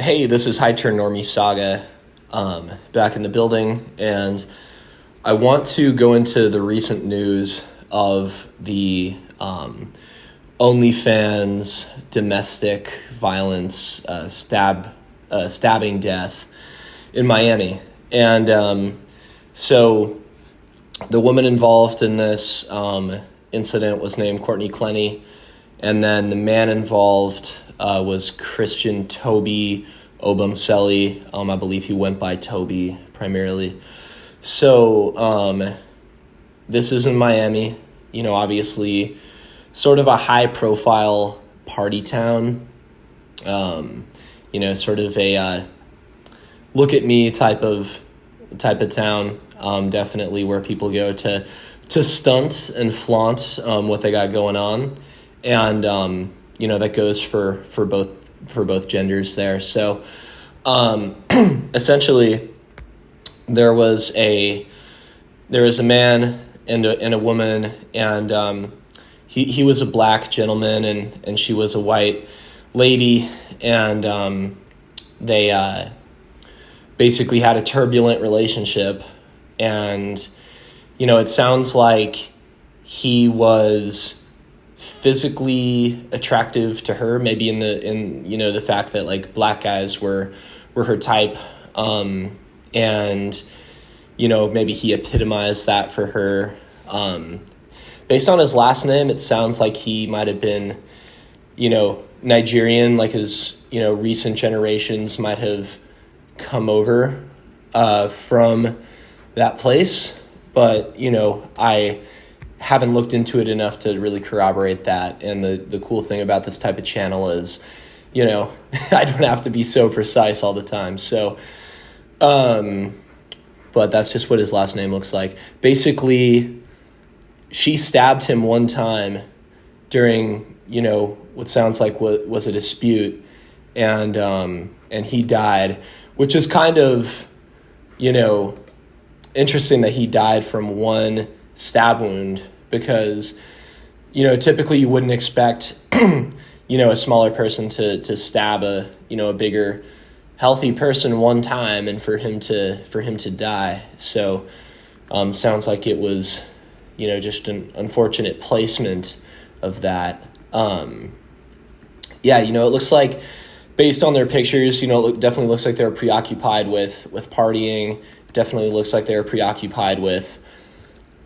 Hey, this is High Turn Normie Saga, back in the building, and I want to go into the recent news of the OnlyFans domestic violence stabbing death in Miami. And so the woman involved in this incident was named Courtney Clenney, and then the man involved was Christian Toby Obumseli. I believe he went by Toby primarily. So this is in Miami, obviously sort of a high profile party town, sort of a look at me type of town, definitely where people go to stunt and flaunt what they got going on. And that goes for both genders there. So essentially there was a man and a woman, and he was a black gentleman and she was a white lady, and they basically had a turbulent relationship. And it sounds like he was physically attractive to her, maybe in the fact that like black guys were her type, and maybe he epitomized that for her. Based on his last name, it sounds like he might have been Nigerian, like his recent generations might have come over from that place, but I haven't looked into it enough to really corroborate that. And the cool thing about this type of channel is, I don't have to be so precise all the time. So, but that's just what his last name looks like. Basically, she stabbed him one time during, what sounds like what was a dispute, and he died, which is kind of, interesting that he died from one stab wound, because typically you wouldn't expect a smaller person to stab a bigger healthy person one time and for him to die. So sounds like it was just an unfortunate placement of that. It looks like, based on their pictures, it definitely looks like they were preoccupied with partying. Definitely looks like they were preoccupied with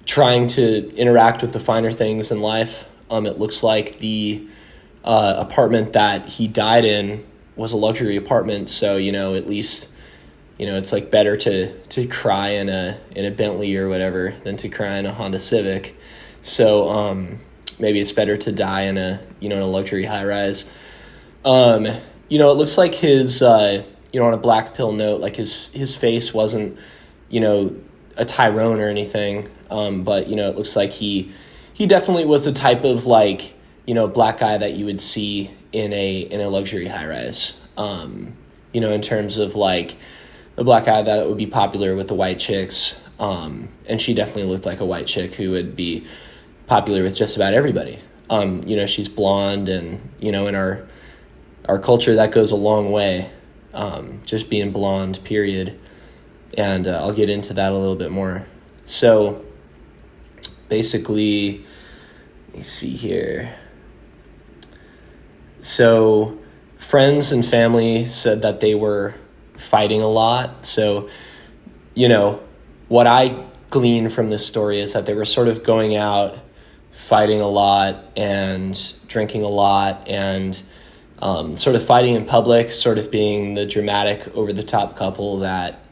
trying to interact with the finer things in life. It looks like the apartment that he died in was a luxury apartment, so at least it's like better to cry in a Bentley or whatever than to cry in a Honda Civic. So maybe it's better to die in a in a luxury high rise. It looks like his on a Blackpill note, like his face wasn't a Tyrone or anything. But it looks like he definitely was the type of like black guy that you would see in a luxury high rise. In terms of like the black guy that would be popular with the white chicks. And she definitely looked like a white chick who would be popular with just about everybody. She's blonde, and in our culture that goes a long way. Just being blonde, period. And I'll get into that a little bit more. So basically, let me see here. So friends and family said that they were fighting a lot. So, what I glean from this story is that they were sort of going out, fighting a lot and drinking a lot, and sort of fighting in public, sort of being the dramatic, over-the-top couple that,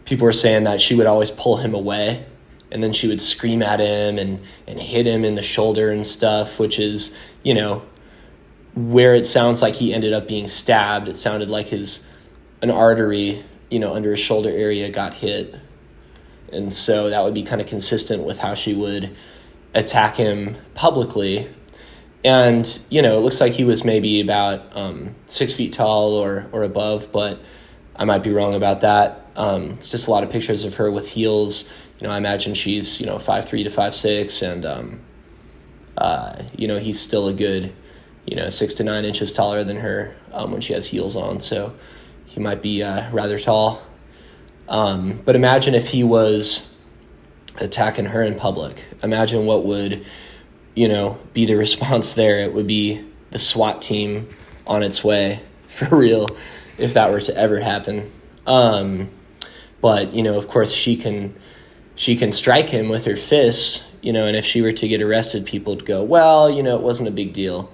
people were saying that she would always pull him away, and then she would scream at him and hit him in the shoulder and stuff, which is, where it sounds like he ended up being stabbed. It sounded like an artery, under his shoulder area got hit. And so that would be kind of consistent with how she would attack him publicly. And, it looks like he was maybe about 6 feet tall or above, but I might be wrong about that. It's just a lot of pictures of her with heels. I imagine she's, 5'3" to 5'6", and, he's still a good 6 to 9 inches taller than her when she has heels on. So he might be rather tall. But imagine if he was attacking her in public. Imagine what would, be the response there. It would be the SWAT team on its way, for real, if that were to ever happen. But, of course, she can strike him with her fists, and if she were to get arrested, people would go, well, it wasn't a big deal.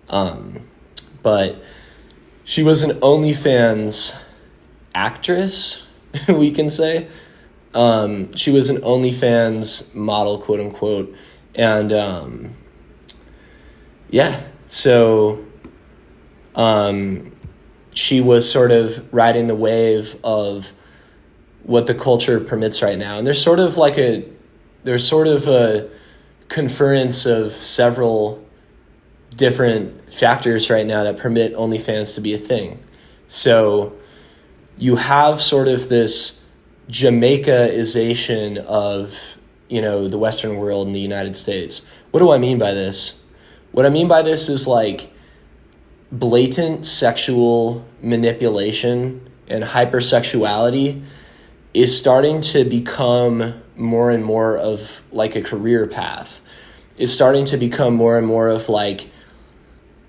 But she was an OnlyFans actress, we can say. She was an OnlyFans model, quote unquote. And, so she was sort of riding the wave of what the culture permits right now. And there's sort of a conference of several different factors right now that permit OnlyFans to be a thing. So you have sort of this Jamaicaization of, the Western world and the United States. What do I mean by this? What I mean by this is like blatant sexual manipulation and hypersexuality is starting to become more and more of like a career path. It's starting to become more and more of like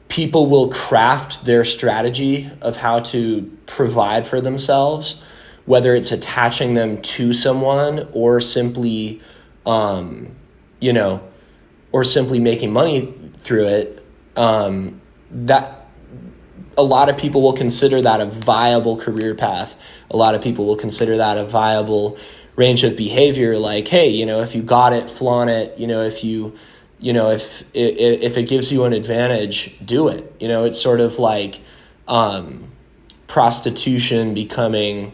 people will craft their strategy of how to provide for themselves, whether it's attaching them to someone or simply, or simply making money through it. That a lot of people will consider that a viable career path. A lot of people will consider that a viable range of behavior. Like, hey, if you got it, flaunt it. If it gives you an advantage, do it. It's sort of like prostitution becoming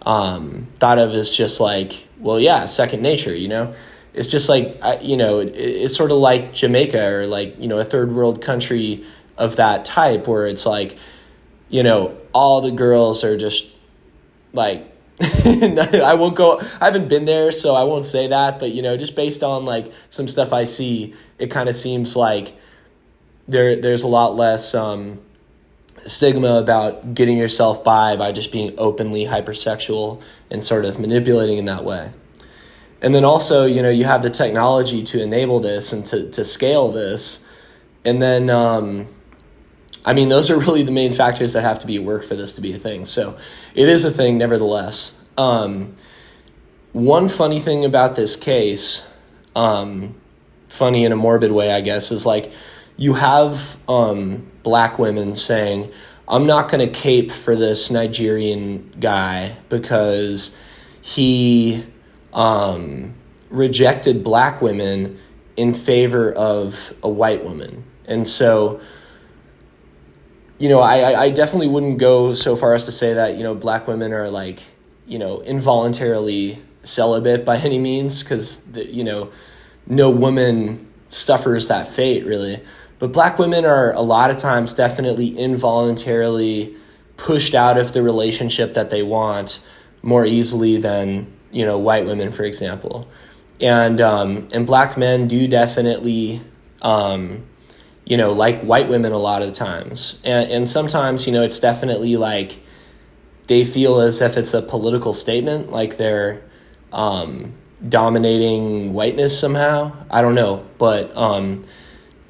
thought of as just like, well, yeah, second nature. It's just like it's sort of like Jamaica or like a third world country of that type, where it's like all the girls are just like I haven't been there, so I won't say that, but just based on like some stuff I see, it kind of seems like there's a lot less stigma about getting yourself by just being openly hypersexual and sort of manipulating in that way. And then also, you have the technology to enable this and to scale this. And then, those are really the main factors that have to be at work for this to be a thing. So it is a thing nevertheless. One funny thing about this case, funny in a morbid way, I guess, is like you have black women saying, I'm not going to cape for this Nigerian guy because he rejected black women in favor of a white woman. And so, I definitely wouldn't go so far as to say that, black women are like, involuntarily celibate by any means, because, no woman suffers that fate really. But black women are a lot of times definitely involuntarily pushed out of the relationship that they want more easily than, white women, for example. And black men do definitely, like white women a lot of the times. And sometimes, it's definitely like they feel as if it's a political statement, like they're dominating whiteness somehow. I don't know. But,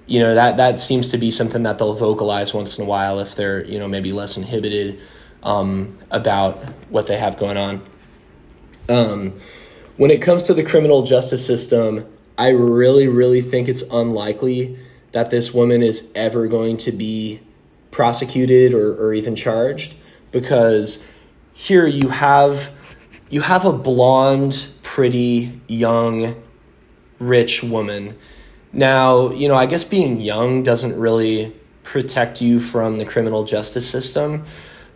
that seems to be something that they'll vocalize once in a while if they're, maybe less inhibited about what they have going on. When it comes to the criminal justice system, I really, really think it's unlikely that this woman is ever going to be prosecuted or even charged, because here you have a blonde, pretty, young, rich woman. Now, I guess being young doesn't really protect you from the criminal justice system,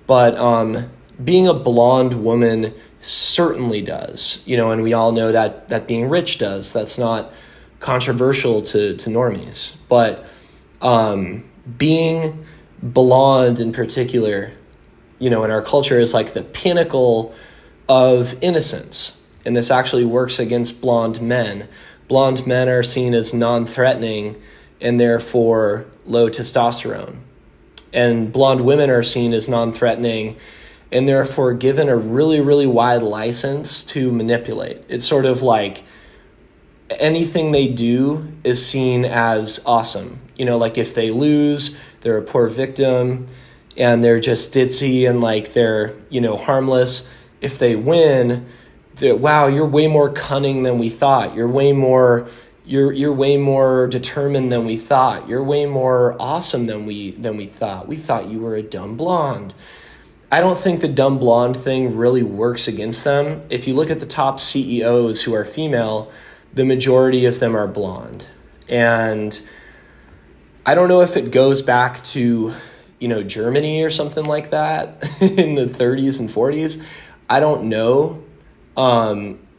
but being a blonde woman certainly does, and we all know that being rich does. That's not controversial to normies. But being blonde in particular, in our culture is like the pinnacle of innocence. And this actually works against blonde men. Blonde men are seen as non-threatening and therefore low testosterone. And blonde women are seen as non-threatening and therefore given a really, really wide license to manipulate. It's sort of like anything they do is seen as awesome. Like if they lose, they're a poor victim and they're just ditzy and like they're, harmless. If they win, wow, you're way more cunning than we thought. You're way more determined than we thought. You're way more awesome than we thought. We thought you were a dumb blonde. I don't think the dumb blonde thing really works against them. If you look at the top CEOs who are female, the majority of them are blonde. And I don't know if it goes back to, Germany or something like that in the 30s and 40s. I don't know.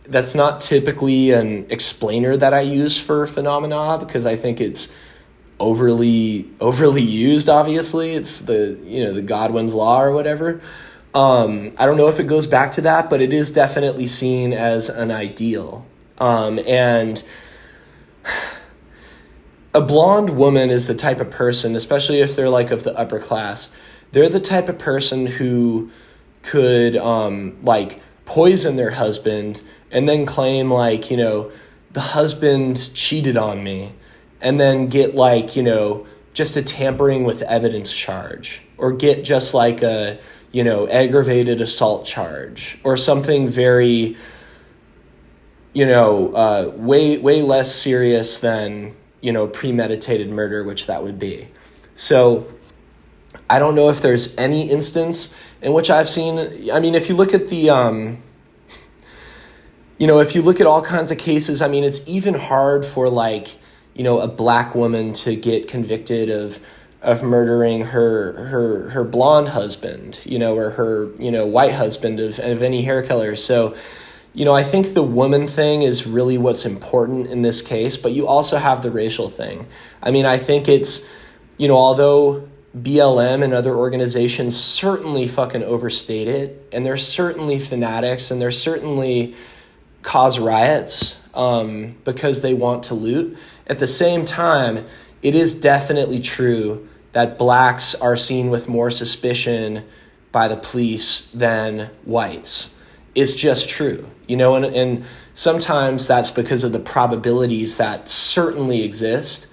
That's not typically an explainer that I use for phenomena because I think it's overly used. Obviously, it's the Godwin's law or whatever. I don't know if it goes back to that, but it is definitely seen as an ideal. And a blonde woman is the type of person, especially if they're like of the upper class, they're the type of person who could like poison their husband and then claim like, the husband cheated on me and then get like, just a tampering with evidence charge or get just like a, aggravated assault charge or something very, way less serious than, premeditated murder, which that would be. So I don't know if there's any instance in which I've seen, I mean, if you look at the, if you look at all kinds of cases, I mean, it's even hard for like, a black woman to get convicted of murdering her blonde husband, or her, white husband of any hair color. So, I think the woman thing is really what's important in this case, but you also have the racial thing. I mean, I think it's, although BLM and other organizations certainly fucking overstate it, and they're certainly fanatics, and they're certainly cause riots because they want to loot. At the same time, it is definitely true that blacks are seen with more suspicion by the police than whites. It's just true, and sometimes that's because of the probabilities that certainly exist.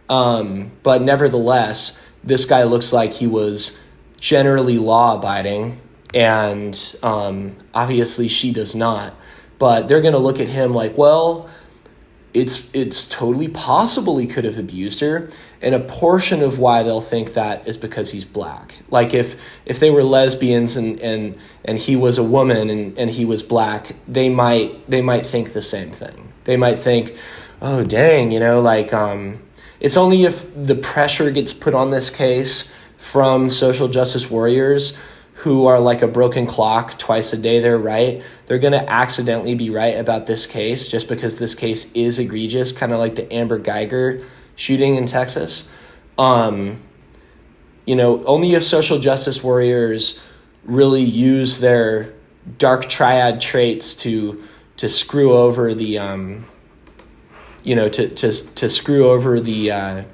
But nevertheless, this guy looks like he was generally law-abiding, and obviously she does not. But they're going to look at him like, well, it's totally possible he could have abused her. And a portion of why they'll think that is because he's black. Like if they were lesbians and he was a woman and he was black, they might think the same thing. They might think, oh, dang, it's only if the pressure gets put on this case from social justice warriors who are like a broken clock, twice a day they're right. They're going to accidentally be right about this case just because this case is egregious, kind of like the Amber Geiger shooting in Texas. Only if social justice warriors really use their dark triad traits to screw over the to screw over the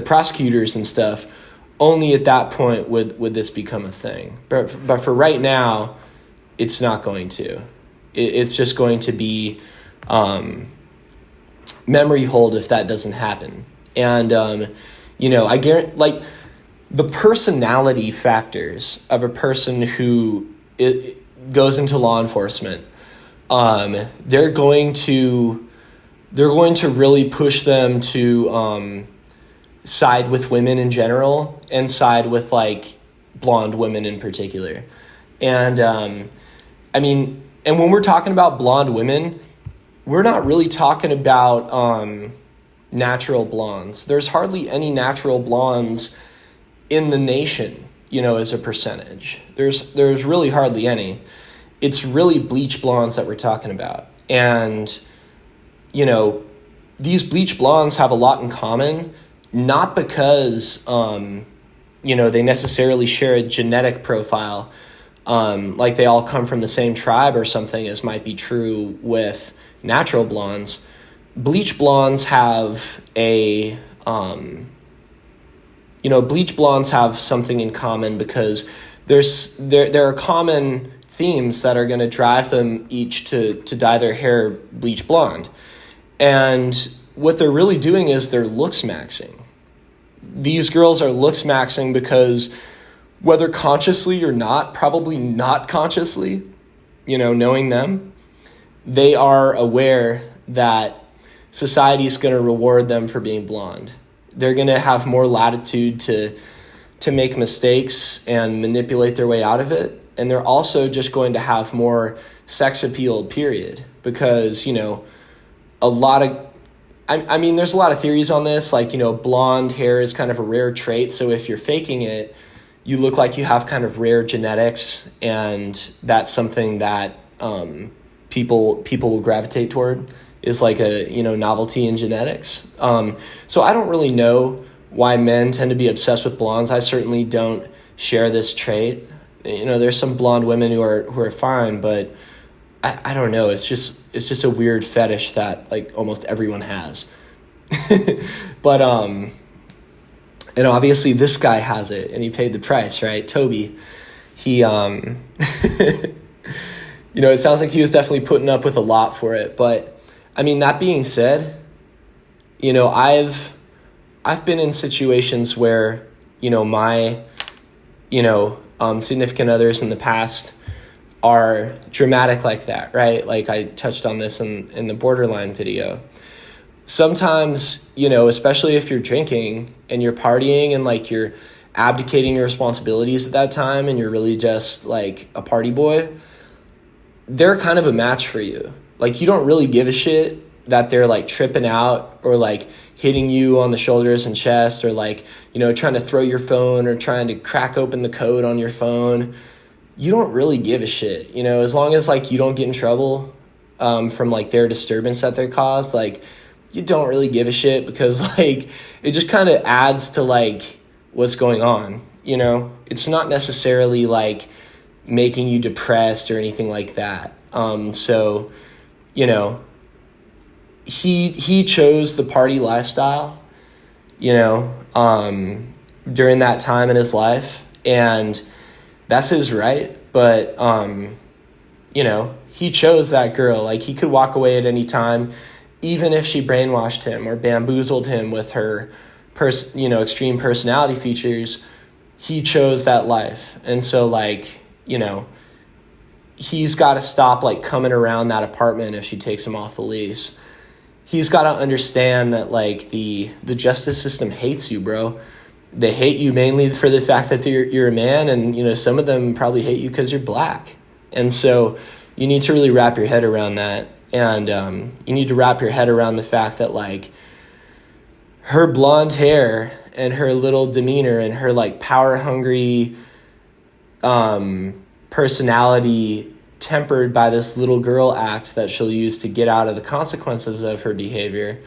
prosecutors and stuff. Only at that point would this become a thing. But for right now, it's not going to. It's just going to be memory hold if that doesn't happen. And, I guarantee, like, the personality factors of a person who goes into law enforcement, they're going to really push them to side with women in general and side with like blonde women in particular. And and when we're talking about blonde women, we're not really talking about natural blondes. There's hardly any natural blondes in the nation, as a percentage. There's really hardly any. It's really bleach blondes that we're talking about. And these bleach blondes have a lot in common, not because, they necessarily share a genetic profile, like they all come from the same tribe or something, as might be true with natural blondes. Bleach blondes have a bleach blondes have something in common because there are common themes that are going to drive them each to dye their hair bleach blonde. And what they're really doing is they're looks maxing. These girls are looks maxing because whether consciously or not, probably not consciously, knowing them, they are aware that society is going to reward them for being blonde. They're going to have more latitude to make mistakes and manipulate their way out of it. And they're also just going to have more sex appeal, period. Because, there's a lot of theories on this. Like, blonde hair is kind of a rare trait. So if you're faking it, you look like you have kind of rare genetics. And that's something that people will gravitate toward, is like a, novelty in genetics. So I don't really know why men tend to be obsessed with blondes. I certainly don't share this trait. There's some blonde women who are fine, but I don't know. It's just a weird fetish that like almost everyone has. But and obviously this guy has it, and he paid the price, right? Toby, he it sounds like he was definitely putting up with a lot for it. But I mean, that being said, I've been in situations where my significant others in the past are dramatic like that, right? Like I touched on this in the borderline video. Sometimes, especially if you're drinking and you're partying and like you're abdicating your responsibilities at that time and you're really just like a party boy, they're kind of a match for you. Like you don't really give a shit that they're like tripping out or like hitting you on the shoulders and chest or like, trying to throw your phone or trying to crack open the code on your phone. You don't really give a shit, as long as like you don't get in trouble from like their disturbance that they caused. Like you don't really give a shit because like it just kind of adds to like what's going on. It's not necessarily like making you depressed or anything like that. So he chose the party lifestyle, during that time in his life, and that's his right. But, he chose that girl. Like he could walk away at any time, even if she brainwashed him or bamboozled him with her, extreme personality features. He chose that life. And so like, he's got to stop like coming around that apartment if she takes him off the lease. He's got to understand that like the justice system hates you, bro. They hate you mainly for the fact that you're a man, and some of them probably hate you because you're black. And so you need to really wrap your head around that, and you need to wrap your head around the fact that like her blonde hair and her little demeanor and her like power hungry personality tempered by this little girl act that she'll use to get out of the consequences of her behavior.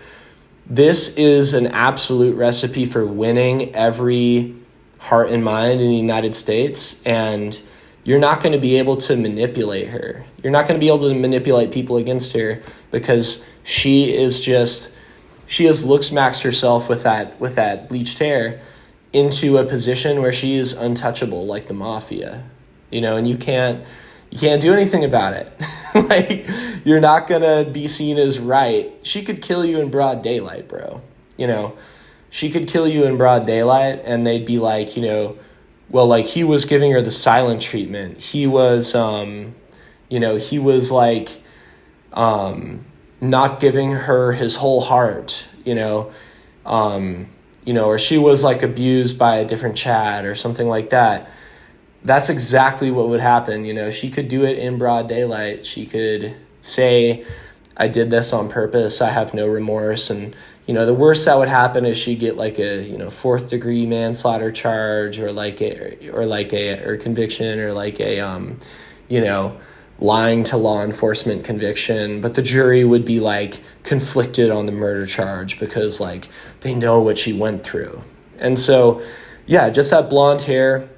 This is an absolute recipe for winning every heart and mind in the United States, and you're not going to be able to manipulate her. You're not going to be able to manipulate people against her because she has looks maxed herself with that bleached hair into a position where she is untouchable, like the mafia, and you can't do anything about it. Like, you're not going to be seen as right. She could kill you in broad daylight, bro. She could kill you in broad daylight, and they'd be like, well, like, he was giving her the silent treatment. He was, he was like, not giving her his whole heart, or she was like abused by a different Chad or something like that. That's exactly what would happen. She could do it in broad daylight. She could say, I did this on purpose. I have no remorse. And, the worst that would happen is she'd get like a, fourth degree manslaughter charge or conviction or like a, lying to law enforcement conviction. But the jury would be like conflicted on the murder charge because like they know what she went through. And so, yeah, just that blonde hair,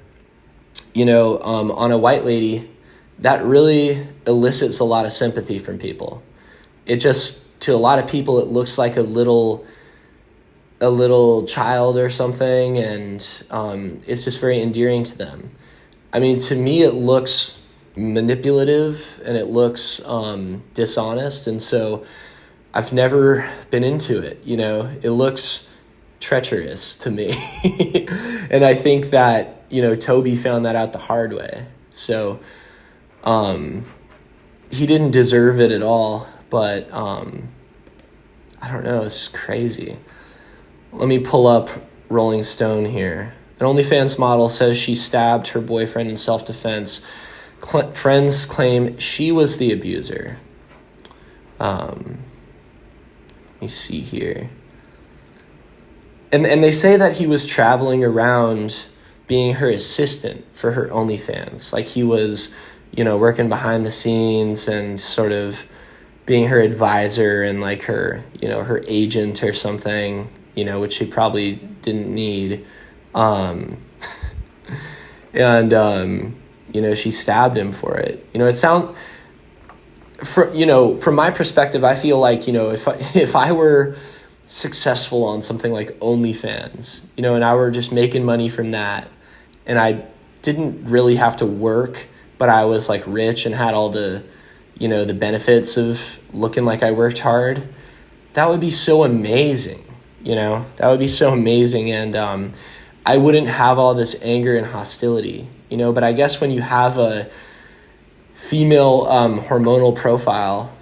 on a white lady, that really elicits a lot of sympathy from people. It just, to a lot of people, it looks like a little a little child or something, and it's just very endearing to them. I mean, to me, it looks manipulative and it looks dishonest, and so I've never been into it. It looks treacherous to me. And I think that Toby found that out the hard way. So he didn't deserve it at all, but I don't know, it's crazy. Let me pull up Rolling Stone here. An OnlyFans model says she stabbed her boyfriend in self-defense. Friends claim she was the abuser. Let me see here. And they say that he was traveling around being her assistant for her OnlyFans. Like he was, working behind the scenes and sort of being her advisor and like her, her agent or something, which she probably didn't need. She stabbed him for it. From my perspective, I feel like, if I were successful on something like OnlyFans, and I were just making money from that, and I didn't really have to work, but I was like rich and had all the, the benefits of looking like I worked hard, that would be so amazing. That would be so amazing. And I wouldn't have all this anger and hostility, but I guess when you have a female hormonal profile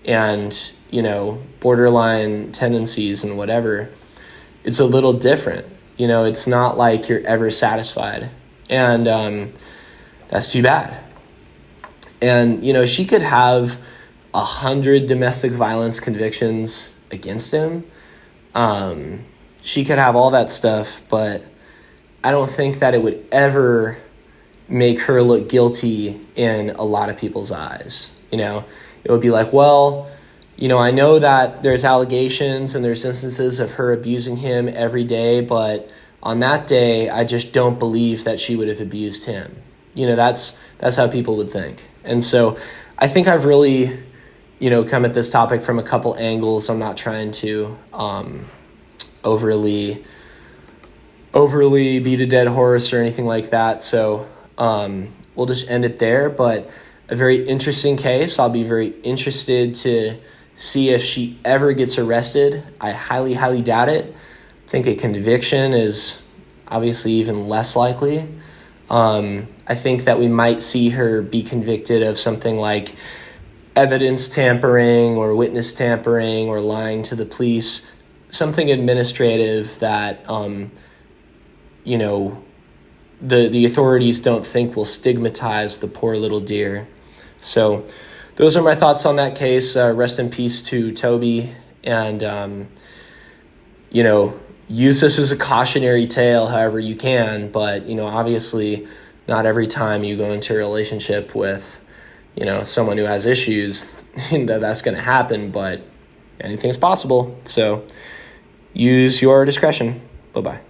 and, borderline tendencies and whatever, it's a little different. It's not like you're ever satisfied. And that's too bad. And, she could have 100 domestic violence convictions against him. She could have all that stuff, but I don't think that it would ever make her look guilty in a lot of people's eyes. It would be like, well, I know that there's allegations and there's instances of her abusing him every day, but on that day, I just don't believe that she would have abused him. That's how people would think. And so I think I've really, come at this topic from a couple angles. I'm not trying to overly beat a dead horse or anything like that. So we'll just end it there. But a very interesting case. I'll be very interested to see if she ever gets arrested. I highly, highly doubt it. I think a conviction is obviously even less likely. I think that we might see her be convicted of something like evidence tampering or witness tampering or lying to the police, something administrative that, the authorities don't think will stigmatize the poor little dear. So those are my thoughts on that case. Rest in peace to Toby. And, use this as a cautionary tale however you can. But, obviously not every time you go into a relationship with, someone who has issues that's going to happen. But anything's possible. So use your discretion. Bye-bye.